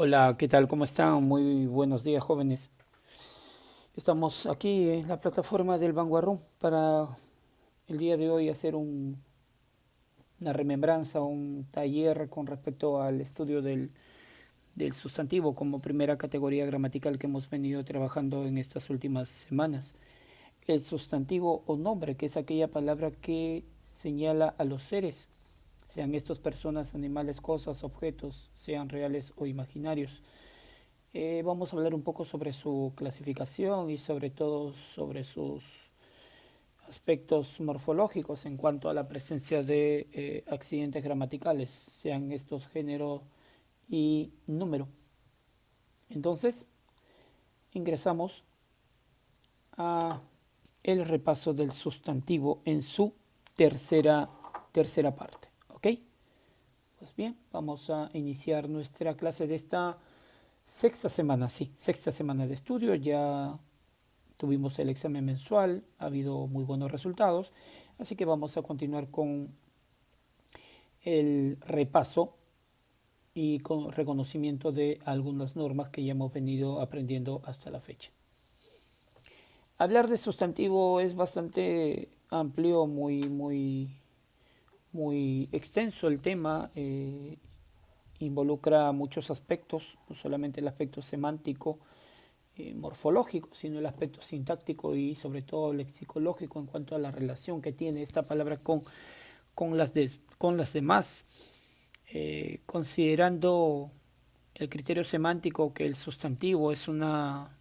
Hola, ¿qué tal? ¿Cómo están? Muy buenos días, jóvenes. Estamos aquí en la plataforma del Vanguarrum para el día de hoy hacer una remembranza, un taller con respecto al estudio del sustantivo como primera categoría gramatical que hemos venido trabajando en estas últimas semanas. El sustantivo o nombre, que es aquella palabra que señala a los seres, sean estos personas, animales, cosas, objetos, sean reales o imaginarios. Vamos a hablar un poco sobre su clasificación y sobre todo sobre sus aspectos morfológicos en cuanto a la presencia de accidentes gramaticales, sean estos género y número. Entonces, ingresamos a el repaso del sustantivo en su tercera parte. ¿Ok? Pues bien, vamos a iniciar nuestra clase de esta sexta semana, sí, sexta semana de estudio. Ya tuvimos el examen mensual, ha habido muy buenos resultados, así que vamos a continuar con el repaso y con reconocimiento de algunas normas que ya hemos venido aprendiendo hasta la fecha. Hablar de sustantivo es bastante amplio, muy extenso el tema, involucra muchos aspectos, no solamente el aspecto semántico, morfológico, sino el aspecto sintáctico y sobre todo lexicológico en cuanto a la relación que tiene esta palabra con las demás, considerando el criterio semántico que el sustantivo es una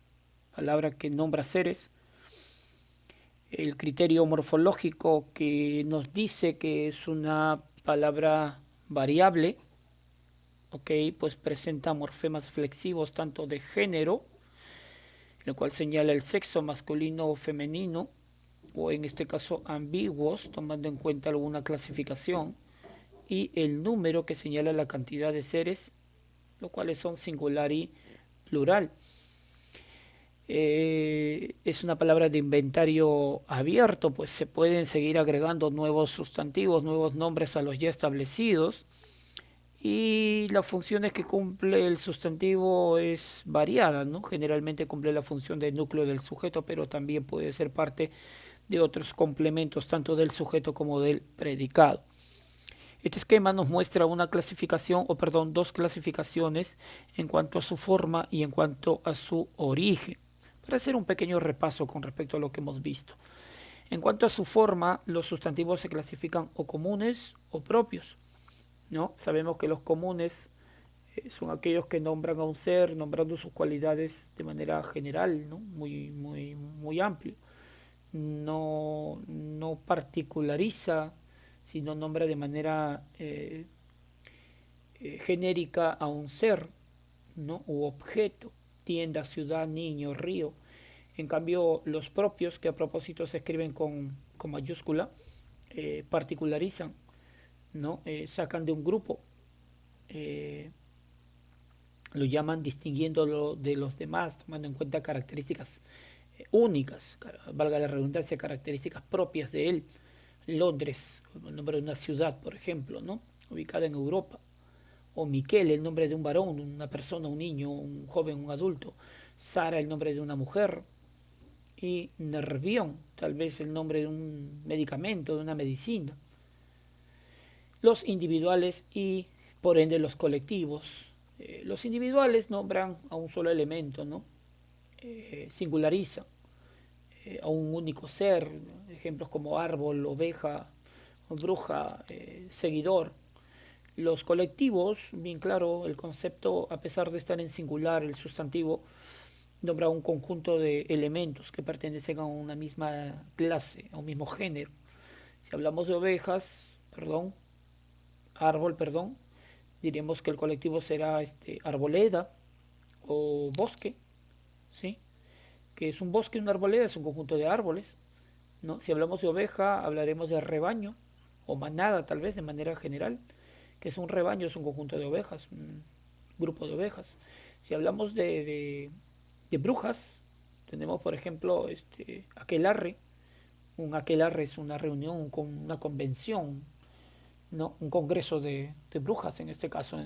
palabra que nombra seres, el criterio morfológico que nos dice que es una palabra variable, ok, pues presenta morfemas flexivos tanto de género, el cual señala el sexo masculino o femenino, o en este caso ambiguos, tomando en cuenta alguna clasificación, y el número que señala la cantidad de seres, los cuales son singular y plural. Es una palabra de inventario abierto, pues se pueden seguir agregando nuevos sustantivos, nuevos nombres a los ya establecidos. Y las funciones que cumple el sustantivo es variada, ¿no? Generalmente cumple la función de núcleo del sujeto, pero también puede ser parte de otros complementos, tanto del sujeto como del predicado. Este esquema nos muestra una clasificación, o perdón, dos clasificaciones en cuanto a su forma y en cuanto a su origen. Para hacer un pequeño repaso con respecto a lo que hemos visto. En cuanto a su forma, los sustantivos se clasifican o comunes o propios, ¿no? Sabemos que los comunes son aquellos que nombran a un ser, nombrando sus cualidades de manera general, ¿no? Muy amplio. No particulariza, sino nombra de manera genérica a un ser, ¿no? U objeto, tienda, ciudad, niño, río. En cambio, los propios, que a propósito se escriben con mayúscula, particularizan, ¿no? Sacan de un grupo, eh, lo llaman distinguiéndolo de los demás, tomando en cuenta características únicas, valga la redundancia, características propias de él. Londres, el nombre de una ciudad, por ejemplo, ¿no? Ubicada en Europa. O Miquel, el nombre de un varón, una persona, un niño, un joven, un adulto. Sara, el nombre de una mujer. Y Nervión, tal vez el nombre de un medicamento, de una medicina. Los individuales y por ende los colectivos. Los individuales nombran a un solo elemento, ¿no? Singularizan a un único ser, ejemplos como árbol, oveja, bruja, seguidor. Los colectivos, bien claro, el concepto, a pesar de estar en singular, el sustantivo nombra un conjunto de elementos que pertenecen a una misma clase, a un mismo género. Si hablamos de ovejas, perdón, árbol, perdón, diremos que el colectivo será arboleda o bosque, ¿sí? Que es un bosque, una arboleda, es un conjunto de árboles, ¿no? Si hablamos de oveja, hablaremos de rebaño o manada, tal vez de manera general, que es un rebaño, es un conjunto de ovejas, un grupo de ovejas. Si hablamos de brujas, tenemos por ejemplo aquelarre. Un aquelarre es una reunión, una convención, ¿no? Un congreso de brujas, en este caso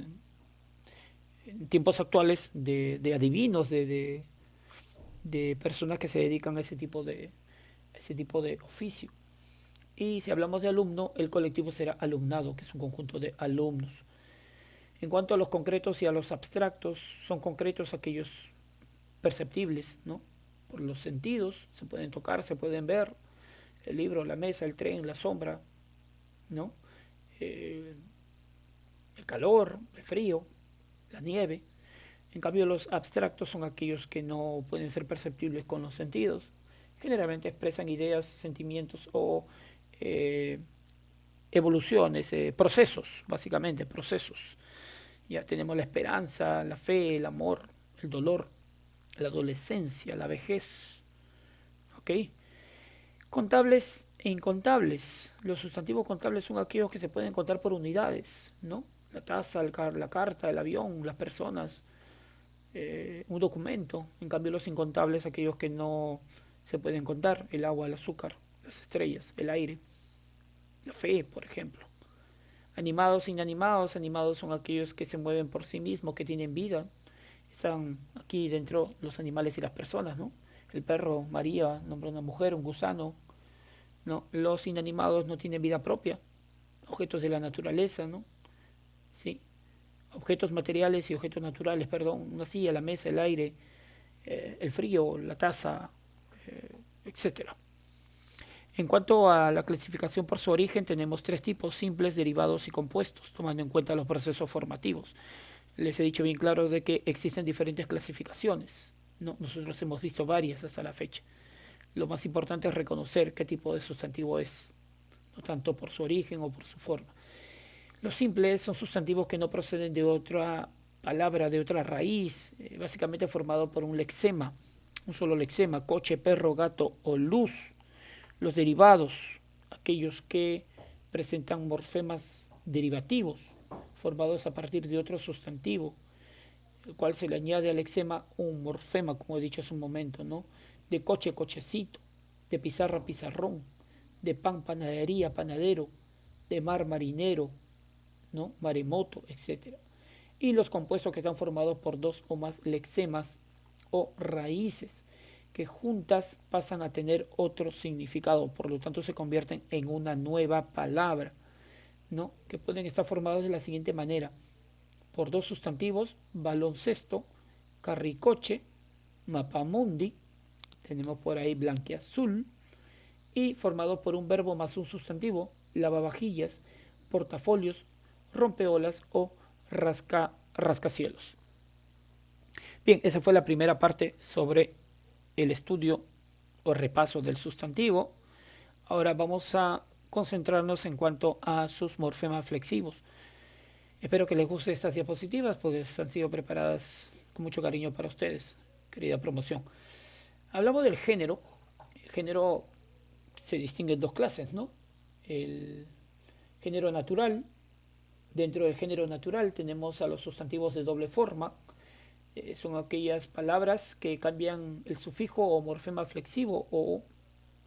en tiempos actuales de adivinos, de personas que se dedican a ese tipo de oficio. Y si hablamos de alumno, el colectivo será alumnado, que es un conjunto de alumnos. En cuanto a los concretos y a los abstractos, son concretos aquellos perceptibles, ¿no? Por los sentidos, se pueden tocar, se pueden ver, el libro, la mesa, el tren, la sombra, ¿no? Eh, el calor, el frío, la nieve. En cambio, los abstractos son aquellos que no pueden ser perceptibles con los sentidos. Generalmente expresan ideas, sentimientos o eh, evoluciones, procesos, básicamente, procesos. Ya tenemos la esperanza, la fe, el amor, el dolor, la adolescencia, la vejez. ¿Ok? Contables e incontables. Los sustantivos contables son aquellos que se pueden contar por unidades, ¿no? La taza, la carta, el avión, las personas, un documento. En cambio, los incontables, aquellos que no se pueden contar: el agua, el azúcar, las estrellas, el aire, la fe, por ejemplo. Animados, inanimados. Animados son aquellos que se mueven por sí mismos, que tienen vida. Están aquí dentro los animales y las personas, ¿no? El perro, María, nombra una mujer, un gusano, ¿no? Los inanimados no tienen vida propia, objetos de la naturaleza, ¿no? Sí, objetos materiales y objetos naturales, perdón, una silla, la mesa, el aire, el frío, la taza, etcétera. En cuanto a la clasificación por su origen, tenemos tres tipos: simples, derivados y compuestos, tomando en cuenta los procesos formativos. Les he dicho bien claro de que existen diferentes clasificaciones, ¿no? Nosotros hemos visto varias hasta la fecha. Lo más importante es reconocer qué tipo de sustantivo es, no tanto por su origen o por su forma. Los simples son sustantivos que no proceden de otra palabra, de otra raíz, básicamente formado por un lexema, un solo lexema: coche, perro, gato o luz. Los derivados, aquellos que presentan morfemas derivativos, formados a partir de otro sustantivo, el cual se le añade al lexema un morfema, como he dicho hace un momento, ¿no? De coche, cochecito; de pizarra, pizarrón; de pan, panadería, panadero; de mar, marinero, ¿no? Maremoto, etcétera. Y los compuestos que están formados por dos o más lexemas o raíces, que juntas pasan a tener otro significado, por lo tanto se convierten en una nueva palabra, ¿no? Que pueden estar formados de la siguiente manera: por dos sustantivos: baloncesto, carricoche, mapamundi, tenemos por ahí blanquiazul; y formado por un verbo más un sustantivo: lavavajillas, portafolios, rompeolas o rascacielos. Bien, esa fue la primera parte sobre el estudio o repaso del sustantivo. Ahora vamos a concentrarnos en cuanto a sus morfemas flexivos. Espero que les guste estas diapositivas, porque han sido preparadas con mucho cariño para ustedes, querida promoción. Hablamos del género. El género se distingue en dos clases, ¿no? El género natural. Dentro del género natural tenemos a los sustantivos de doble forma. Son aquellas palabras que cambian el sufijo o morfema flexivo, o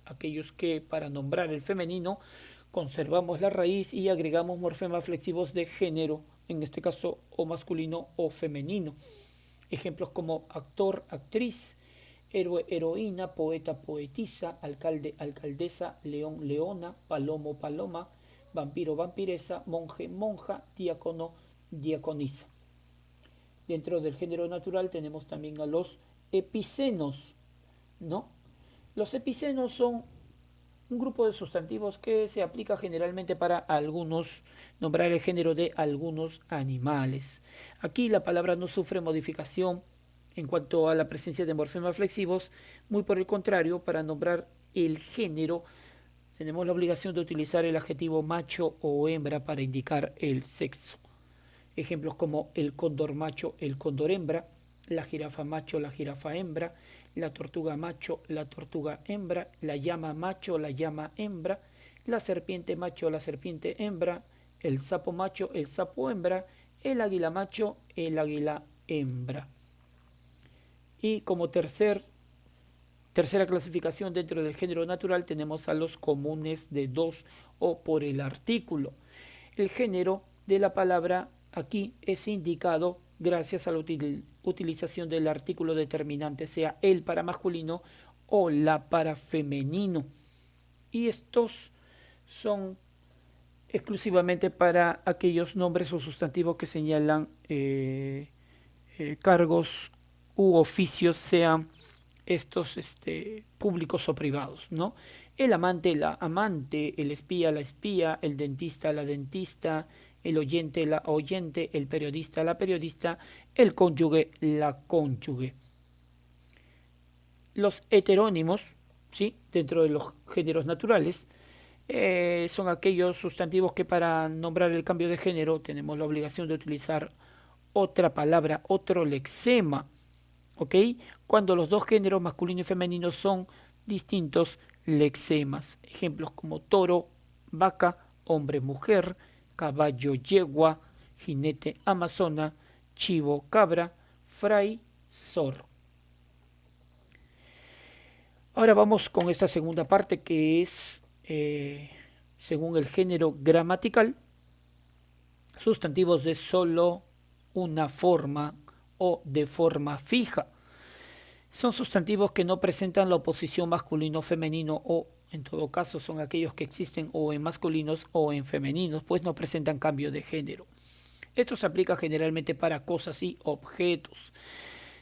aquellos que para nombrar el femenino conservamos la raíz y agregamos morfemas flexivos de género, en este caso o masculino o femenino. Ejemplos como actor, actriz, héroe, heroína, poeta, poetisa, alcalde, alcaldesa, león, leona, palomo, paloma, vampiro, vampiresa, monje, monja, diácono, diaconisa. Dentro del género natural tenemos también a los epicenos, ¿no? Los epicenos son un grupo de sustantivos que se aplica generalmente para algunos, nombrar el género de algunos animales. Aquí la palabra no sufre modificación en cuanto a la presencia de morfemas flexivos, muy por el contrario. Para nombrar el género tenemos la obligación de utilizar el adjetivo macho o hembra para indicar el sexo. Ejemplos como el cóndor macho, el cóndor hembra; la jirafa macho, la jirafa hembra; la tortuga macho, la tortuga hembra; la llama macho, la llama hembra; la serpiente macho, la serpiente hembra; el sapo macho, el sapo hembra; el águila macho, el águila hembra. Y como tercera clasificación dentro del género natural tenemos a los comunes de dos o por el artículo. El género de la palabra aquí es indicado gracias a la utilización del artículo determinante, sea el para masculino o la para femenino. Y estos son exclusivamente para aquellos nombres o sustantivos que señalan cargos u oficios, sean estos públicos o privados, ¿no? El amante, la amante, el espía, la espía, el dentista, la dentista, el oyente, la oyente, el periodista, la periodista, el cónyuge, la cónyuge. Los heterónimos, ¿sí? Dentro de los géneros naturales, son aquellos sustantivos que para nombrar el cambio de género tenemos la obligación de utilizar otra palabra, otro lexema, ¿ok? Cuando los dos géneros masculino y femenino son distintos lexemas. Ejemplos como toro, vaca, hombre, mujer, caballo, yegua, jinete, amazona, chivo, cabra, fray, zorro. Ahora vamos con esta segunda parte que es, según el género gramatical, sustantivos de solo una forma o de forma fija. Son sustantivos que no presentan la oposición masculino-femenino o, en todo caso, son aquellos que existen o en masculinos o en femeninos, pues no presentan cambio de género. Esto se aplica generalmente para cosas y objetos.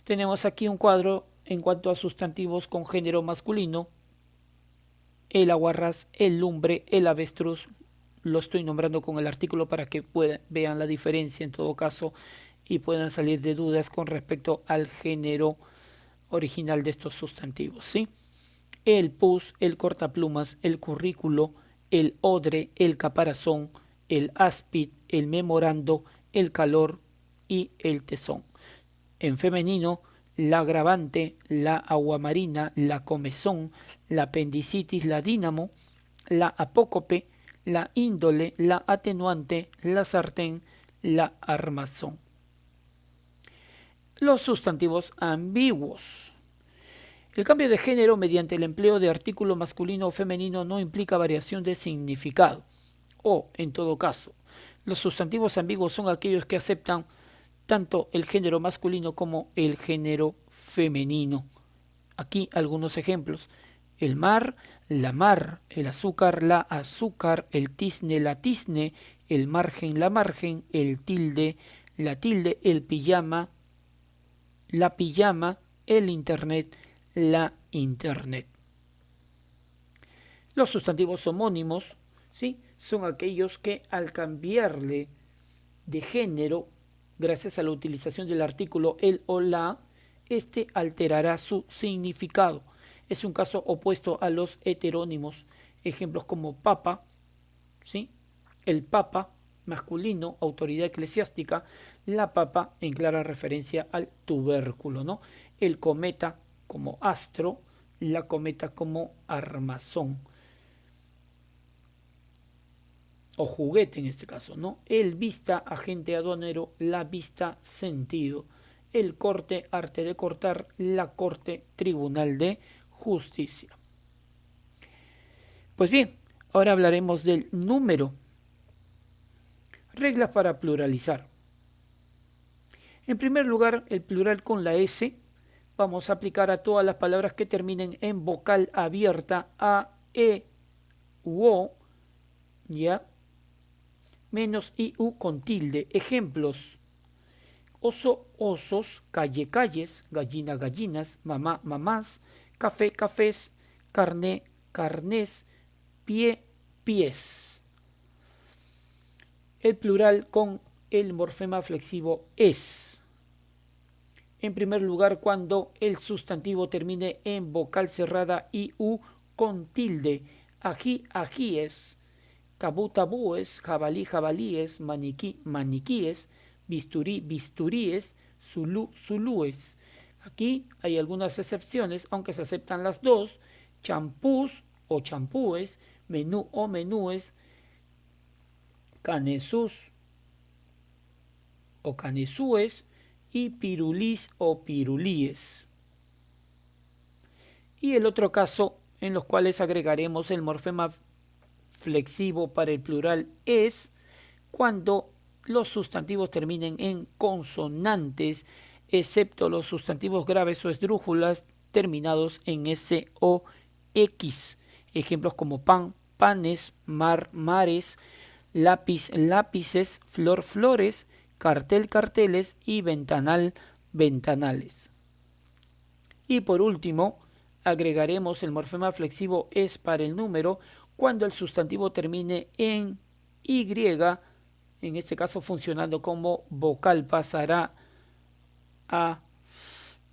Tenemos aquí un cuadro en cuanto a sustantivos con género masculino: el aguarrás, el lumbre, el avestruz. Lo estoy nombrando con el artículo para que vean la diferencia en todo caso y puedan salir de dudas con respecto al género original de estos sustantivos, ¿sí? El pus, el cortaplumas, el currículo, el odre, el caparazón, el áspid, el memorando, el calor y el tesón. En femenino, la agravante, la aguamarina, la comezón, la apendicitis, la dínamo, la apócope, la índole, la atenuante, la sartén, la armazón. Los sustantivos ambiguos. El cambio de género mediante el empleo de artículo masculino o femenino no implica variación de significado. O, en todo caso, los sustantivos ambiguos son aquellos que aceptan tanto el género masculino como el género femenino. Aquí algunos ejemplos: el mar, la mar, el azúcar, la azúcar, el tizne, la tizne, el margen, la margen, el tilde, la tilde, el pijama, la pijama, el internet, la internet. Los sustantivos homónimos, ¿sí?, son aquellos que al cambiarle de género, gracias a la utilización del artículo el o la, este alterará su significado. Es un caso opuesto a los heterónimos. Ejemplos como papa, ¿sí?, el papa masculino, autoridad eclesiástica; la papa en clara referencia al tubérculo, ¿no? El cometa como astro, la cometa como armazón o juguete en este caso, ¿no? El vista, agente aduanero; la vista, sentido; el corte, arte de cortar; la corte, tribunal de justicia. Pues bien, ahora hablaremos del número. Reglas para pluralizar. En primer lugar, el plural con la S vamos a aplicar a todas las palabras que terminen en vocal abierta a, e, u, o, ¿ya? Menos i, u con tilde. Ejemplos: oso, osos; calle, calles; gallina, gallinas; mamá, mamás; café, cafés; carné, carnés; pie, pies. El plural con el morfema flexivo es. En primer lugar, cuando el sustantivo termine en vocal cerrada i, u con tilde: ají, ajíes; tabú, tabúes; jabalí, jabalíes; maniquí, maniquíes; bisturí, bisturíes; zulú, zulúes. Aquí hay algunas excepciones, aunque se aceptan las dos: champús o champúes; menú o menúes; canesús o canesúes; y pirulís o pirulíes. Y el otro caso en los cuales agregaremos el morfema flexivo para el plural es cuando los sustantivos terminen en consonantes, excepto los sustantivos graves o esdrújulas terminados en S o X. Ejemplos como pan, panes, mar, mares, lápiz, lápices, flor, flores, cartel, carteles y ventanal, ventanales. Y por último, agregaremos el morfema flexivo es para el número cuando el sustantivo termine en Y, en este caso funcionando como vocal, pasará a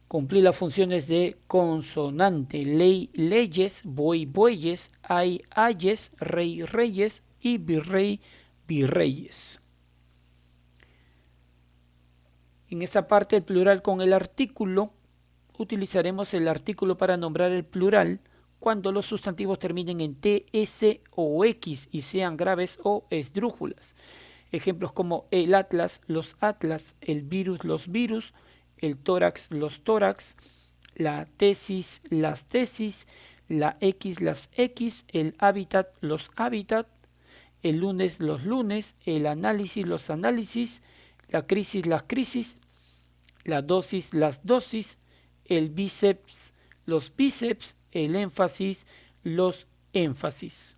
cumplir las funciones de consonante. Ley, leyes, buey, bueyes, hay, ayes, rey, reyes y virrey, virreyes. En esta parte el plural con el artículo, utilizaremos el artículo para nombrar el plural cuando los sustantivos terminen en T, S o X y sean graves o esdrújulas. Ejemplos como el atlas, los atlas, el virus, los virus, el tórax, los tórax, la tesis, las tesis, la X, las X, el hábitat, los hábitat, el lunes, los lunes, el análisis, los análisis, la crisis, las crisis, la dosis, las dosis, el bíceps, los bíceps, el énfasis, los énfasis.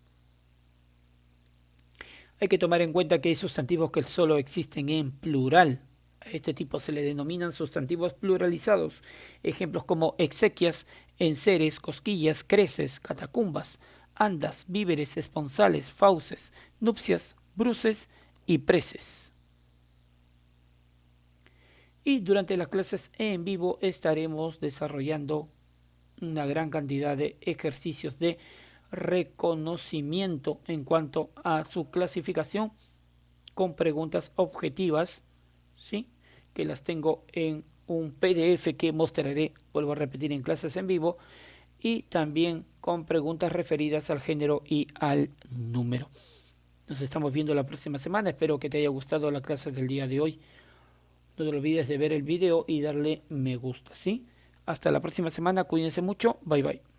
Hay que tomar en cuenta que hay sustantivos que solo existen en plural. A este tipo se le denominan sustantivos pluralizados. Ejemplos como exequias, enseres, cosquillas, creces, catacumbas, andas, víveres, esponsales, fauces, nupcias, bruces y preces. Y durante las clases en vivo estaremos desarrollando una gran cantidad de ejercicios de reconocimiento en cuanto a su clasificación con preguntas objetivas, ¿sí? Que las tengo en un PDF que mostraré, vuelvo a repetir, en clases en vivo, y también con preguntas referidas al género y al número. Nos estamos viendo la próxima semana. Espero que te haya gustado la clase del día de hoy. No te olvides de ver el video y darle me gusta, ¿sí? Hasta la próxima semana. Cuídense mucho. Bye, bye.